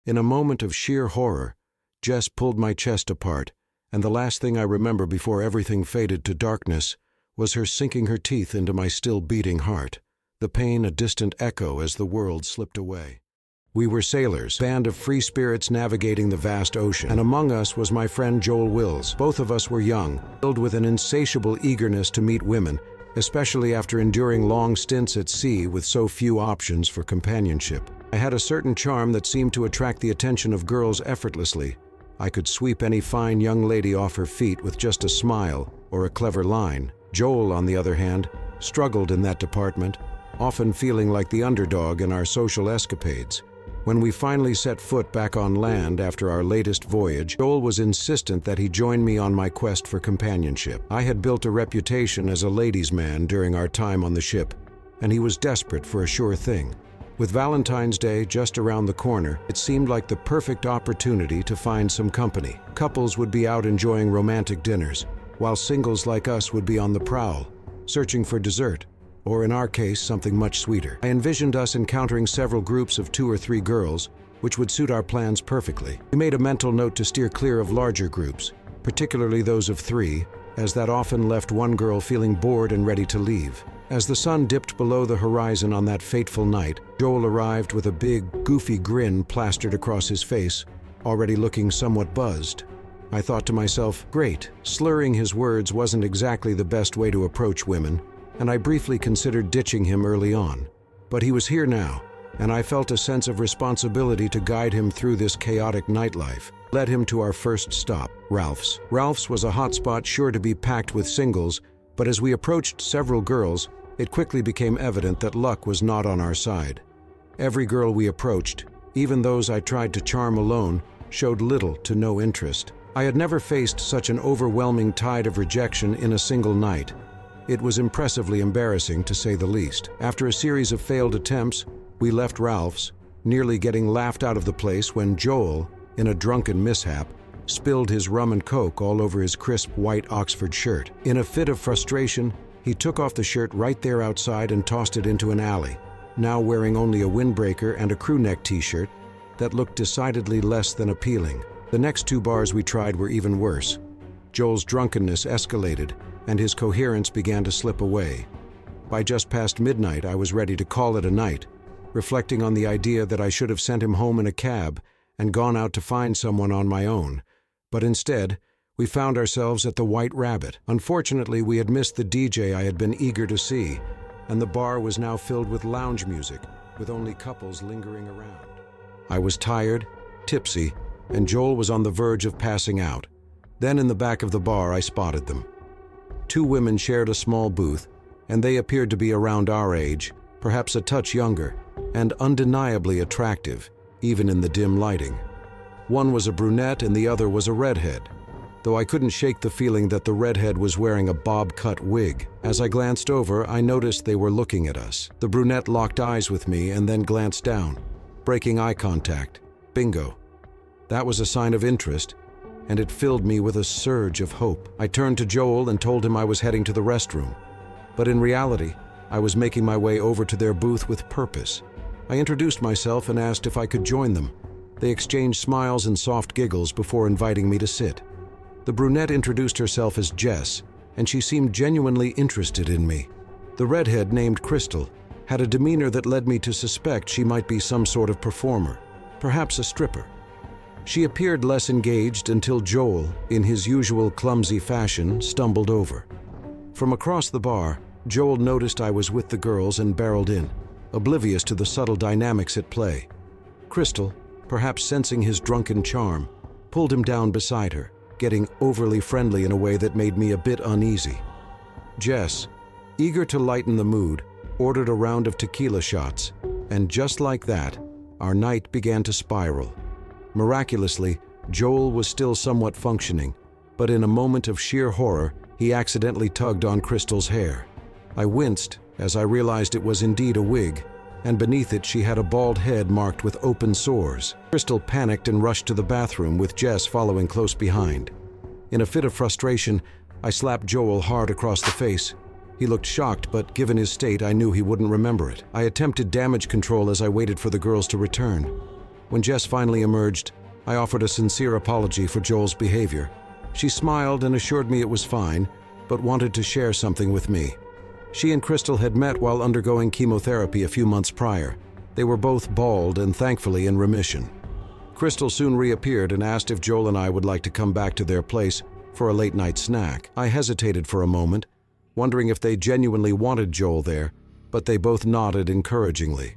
In a moment of sheer horror, Jess pulled my chest apart, and the last thing I remember before everything faded to darkness was her sinking her teeth into my still beating heart, the pain a distant echo as the world slipped away. We were sailors, a band of free spirits navigating the vast ocean, and among us was my friend Joel Wills. Both of us were young, filled with an insatiable eagerness to meet women, especially after enduring long stints at sea with so few options for companionship. I had a certain charm that seemed to attract the attention of girls effortlessly. I could sweep any fine young lady off her feet with just a smile or a clever line. Joel, on the other hand, struggled in that department, often feeling like the underdog in our social escapades. When we finally set foot back on land after our latest voyage, Joel was insistent that he join me on my quest for companionship. I had built a reputation as a ladies' man during our time on the ship, and he was desperate for a sure thing. With Valentine's Day just around the corner, it seemed like the perfect opportunity to find some company. Couples would be out enjoying romantic dinners, while singles like us would be on the prowl, searching for dessert, or in our case, something much sweeter. I envisioned us encountering several groups of 2 or 3 girls, which would suit our plans perfectly. We made a mental note to steer clear of larger groups, particularly those of 3, as that often left one girl feeling bored and ready to leave. As the sun dipped below the horizon on that fateful night, Joel arrived with a big, goofy grin plastered across his face, already looking somewhat buzzed. I thought to myself, great, slurring his words wasn't exactly the best way to approach women, and I briefly considered ditching him early on. But he was here now, and I felt a sense of responsibility to guide him through this chaotic nightlife. Led him to our first stop, Ralph's. Ralph's was a hotspot sure to be packed with singles, but as we approached several girls, it quickly became evident that luck was not on our side. Every girl we approached, even those I tried to charm alone, showed little to no interest. I had never faced such an overwhelming tide of rejection in a single night. It was impressively embarrassing, to say the least. After a series of failed attempts, we left Ralph's, nearly getting laughed out of the place when Joel, in a drunken mishap, spilled his rum and coke all over his crisp white Oxford shirt. In a fit of frustration, he took off the shirt right there outside and tossed it into an alley, now wearing only a windbreaker and a crewneck t-shirt that looked decidedly less than appealing. The next 2 bars we tried were even worse. Joel's drunkenness escalated, and his coherence began to slip away. By just past midnight, I was ready to call it a night, reflecting on the idea that I should have sent him home in a cab and gone out to find someone on my own. But instead, we found ourselves at the White Rabbit. Unfortunately, we had missed the DJ I had been eager to see, and the bar was now filled with lounge music, with only couples lingering around. I was tired, tipsy, and Joel was on the verge of passing out. Then in the back of the bar, I spotted them. 2 women shared a small booth, and they appeared to be around our age, perhaps a touch younger, and undeniably attractive, even in the dim lighting. One was a brunette and the other was a redhead, though I couldn't shake the feeling that the redhead was wearing a bob-cut wig. As I glanced over, I noticed they were looking at us. The brunette locked eyes with me and then glanced down, breaking eye contact. Bingo. That was a sign of interest, and it filled me with a surge of hope. I turned to Joel and told him I was heading to the restroom. But in reality, I was making my way over to their booth with purpose. I introduced myself and asked if I could join them. They exchanged smiles and soft giggles before inviting me to sit. The brunette introduced herself as Jess, and she seemed genuinely interested in me. The redhead, named Crystal, had a demeanor that led me to suspect she might be some sort of performer, perhaps a stripper. She appeared less engaged until Joel, in his usual clumsy fashion, stumbled over. From across the bar, Joel noticed I was with the girls and barreled in, oblivious to the subtle dynamics at play. Crystal, perhaps sensing his drunken charm, pulled him down beside her, getting overly friendly in a way that made me a bit uneasy. Jess, eager to lighten the mood, ordered a round of tequila shots, and just like that, our night began to spiral. Miraculously, Joel was still somewhat functioning, but in a moment of sheer horror, he accidentally tugged on Crystal's hair. I winced as I realized it was indeed a wig, and beneath it she had a bald head marked with open sores. Crystal panicked and rushed to the bathroom, with Jess following close behind. In a fit of frustration, I slapped Joel hard across the face. He looked shocked, but given his state, I knew he wouldn't remember it. I attempted damage control as I waited for the girls to return. When Jess finally emerged, I offered a sincere apology for Joel's behavior. She smiled and assured me it was fine, but wanted to share something with me. She and Crystal had met while undergoing chemotherapy a few months prior. They were both bald and thankfully in remission. Crystal soon reappeared and asked if Joel and I would like to come back to their place for a late-night snack. I hesitated for a moment, wondering if they genuinely wanted Joel there, but they both nodded encouragingly.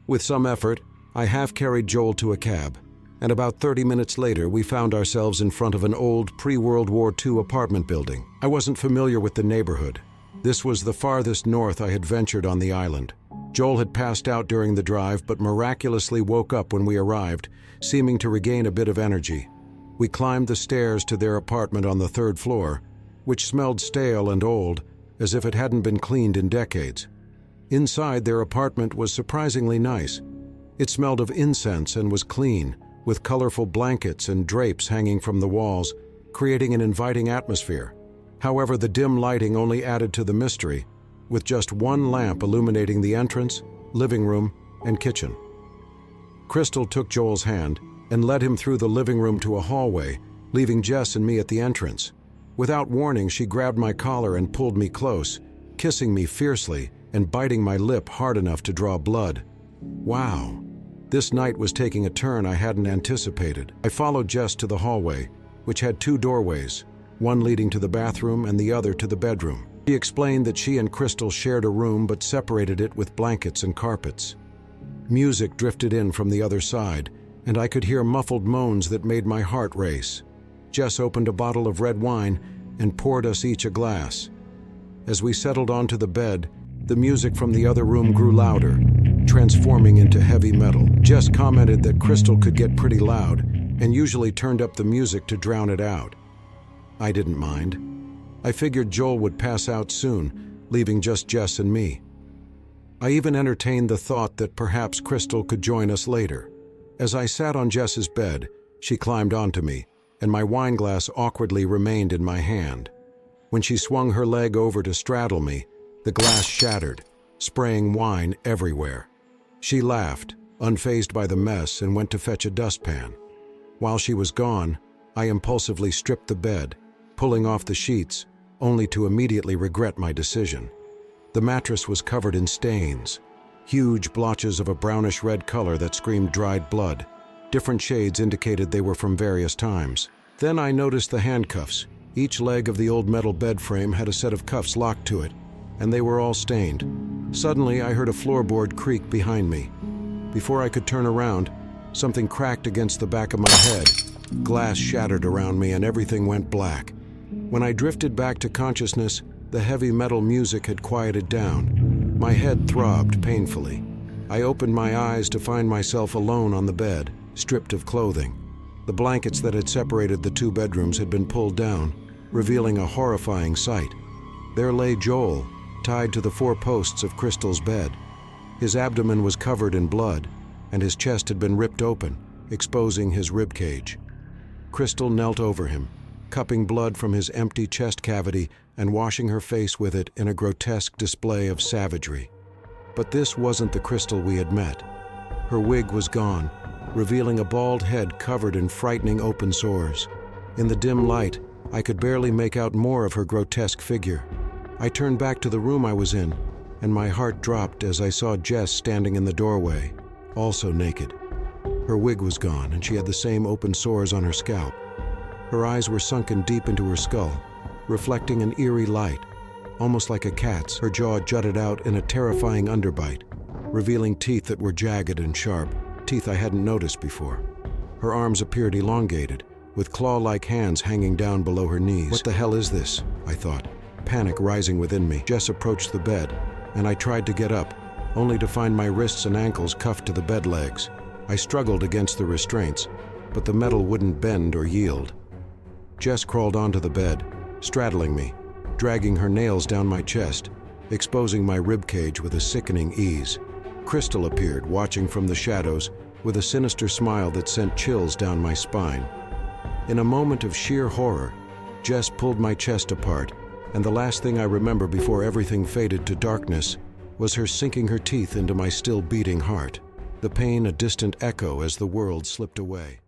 With some effort, I half-carried Joel to a cab, and about 30 minutes later we found ourselves in front of an old pre-World War II apartment building. I wasn't familiar with the neighborhood. This was the farthest north I had ventured on the island. Joel had passed out during the drive but miraculously woke up when we arrived, seeming to regain a bit of energy. We climbed the stairs to their apartment on the 3rd floor, which smelled stale and old, as if it hadn't been cleaned in decades. Inside, their apartment was surprisingly nice. It smelled of incense and was clean, with colorful blankets and drapes hanging from the walls, creating an inviting atmosphere. However, the dim lighting only added to the mystery, with just one lamp illuminating the entrance, living room, and kitchen. Crystal took Joel's hand and led him through the living room to a hallway, leaving Jess and me at the entrance. Without warning, she grabbed my collar and pulled me close, kissing me fiercely and biting my lip hard enough to draw blood. Wow! This night was taking a turn I hadn't anticipated. I followed Jess to the hallway, which had 2 doorways, one leading to the bathroom and the other to the bedroom. She explained that she and Crystal shared a room but separated it with blankets and carpets. Music drifted in from the other side, and I could hear muffled moans that made my heart race. Jess opened a bottle of red wine and poured us each a glass. As we settled onto the bed, the music from the other room grew louder, transforming into heavy metal. Jess commented that Crystal could get pretty loud and usually turned up the music to drown it out. I didn't mind. I figured Joel would pass out soon, leaving just Jess and me. I even entertained the thought that perhaps Crystal could join us later. As I sat on Jess's bed, she climbed onto me, and my wine glass awkwardly remained in my hand. When she swung her leg over to straddle me, the glass shattered, spraying wine everywhere. She laughed, unfazed by the mess, and went to fetch a dustpan. While she was gone, I impulsively stripped the bed, pulling off the sheets, only to immediately regret my decision. The mattress was covered in stains, huge blotches of a brownish-red color that screamed dried blood. Different shades indicated they were from various times. Then I noticed the handcuffs. Each leg of the old metal bed frame had a set of cuffs locked to it, and they were all stained. Suddenly, I heard a floorboard creak behind me. Before I could turn around, something cracked against the back of my head. Glass shattered around me and everything went black. When I drifted back to consciousness, the heavy metal music had quieted down. My head throbbed painfully. I opened my eyes to find myself alone on the bed, stripped of clothing. The blankets that had separated the 2 bedrooms had been pulled down, revealing a horrifying sight. There lay Joel, tied to the 4 posts of Crystal's bed. His abdomen was covered in blood, and his chest had been ripped open, exposing his ribcage. Crystal knelt over him, cupping blood from his empty chest cavity and washing her face with it in a grotesque display of savagery. But this wasn't the Crystal we had met. Her wig was gone, revealing a bald head covered in frightening open sores. In the dim light, I could barely make out more of her grotesque figure. I turned back to the room I was in, and my heart dropped as I saw Jess standing in the doorway, also naked. Her wig was gone, and she had the same open sores on her scalp. Her eyes were sunken deep into her skull, reflecting an eerie light, almost like a cat's. Her jaw jutted out in a terrifying underbite, revealing teeth that were jagged and sharp, teeth I hadn't noticed before. Her arms appeared elongated, with claw-like hands hanging down below her knees. What the hell is this? I thought, panic rising within me. Jess approached the bed, and I tried to get up, only to find my wrists and ankles cuffed to the bed legs. I struggled against the restraints, but the metal wouldn't bend or yield. Jess crawled onto the bed, straddling me, dragging her nails down my chest, exposing my ribcage with a sickening ease. Crystal appeared, watching from the shadows, with a sinister smile that sent chills down my spine. In a moment of sheer horror, Jess pulled my chest apart, and the last thing I remember before everything faded to darkness was her sinking her teeth into my still beating heart. the pain a distant echo as the world slipped away.